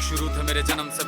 शुरू थे मेरे जन्म से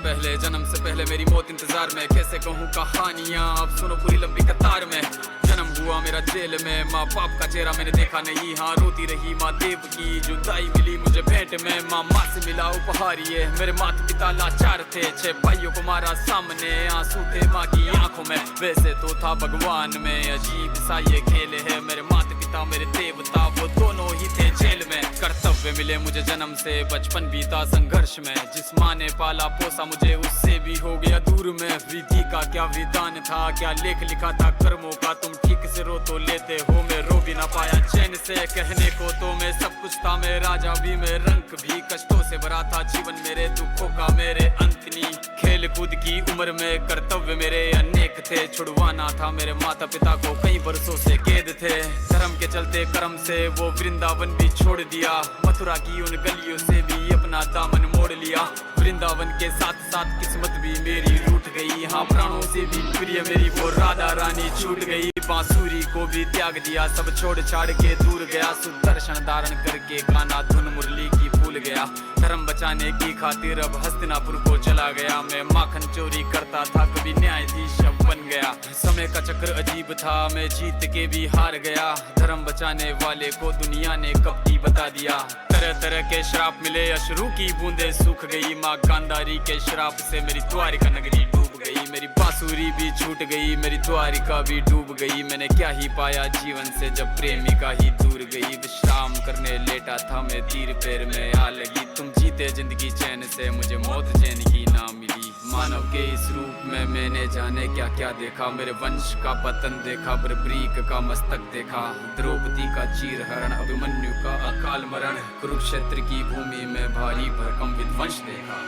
पहले मेरी मौत इंतजार में। कैसे कहूँ कहानियाँ, अब सुनो पूरी लंबी कतार में। जन्म हुआ मेरा जेल में, माँ बाप का चेहरा मैंने देखा नहीं। हाँ रोती रही माँ देव की जुदाई मिली मुझे भेंट में। माँ से मिला उपहार ये, मेरे माता पिता लाचार थे। 6 भाइयों को मारा सामने, आंसू थे माँ की आंखों में। वैसे तो था भगवान में, अजीब सा ये खेल है। मेरे माता पिता मेरे देवता, वो दोनों ही थे जेल में। कर्तव्य मिले मुझे जन्म से, बचपन बीता संघर्ष में। जिस माँ ने पाला पोसा मुझे, उससे भी हो गया दूर में। विधि का क्या विधान था, क्या लेख लिखा था कर्मों का। तुम ठीक से रो तो लेते हो, मैं रो भी ना पाया चैन से। कहने को तो मैं सब कुछ था, मैं राजा भी, मैं रंक भी। कष्टों से भरा था जीवन मेरे, दुखों का मेरे अंत नहीं। खेल कूद की उम्र में कर्तव्य मेरे अनेक थे। छुड़वाना था मेरे माता पिता को, कई वर्षों से कैद थे। धर्म के चलते कर्म से वो वृंदावन भी छोड़ दिया। मथुरा की उन गलियों से भी अपना दामन मोड़ लिया। वृंदावन के साथ साथ किस्मत भी मेरी रूठ गई। हाँ प्राणों से भी प्रिय मेरी वो राधा रानी छूट गई। बांसुरी को भी त्याग दिया, सब छोड़ छाड़ के दूर गया। सुदर्शन धारण करके गाना धुन मुरली की भूल गया। धर्म बचाने की खातिर अब हस्तिनापुर को चला गया। मैं माखन चोरी करता था, कभी न्यायाधीश अब बन गया। समय का चक्र अजीब था, मैं जीत के भी हार गया। धर्म बचाने वाले को दुनिया ने कपटी बता दिया। तरह तरह के श्राप मिले, अश्रु की बूंदे सूख गई। माँ गांधारी के श्राप से मेरी द्वारिका नगरी डूब गई। मेरी बांसुरी भी छूट गई, मेरी द्वारिका भी डूब गई। मैंने क्या ही पाया जीवन से जब प्रेमिका ही दूर गई। विश्राम करने लेटा था मैं, तीर पैर में आ लगी। तुम जीते जिंदगी चैन से, मुझे मौत चैन की ना मिली। मानव के इस रूप में मैंने जाने क्या क्या देखा। मेरे वंश का पतन देखा, बर्बरीक का मस्तक देखा। द्रौपदी का चीर हरण, अभिमन्यु का अकाल मरण। कुरुक्षेत्र की भूमि में भारी भरकम विध्वंस देखा।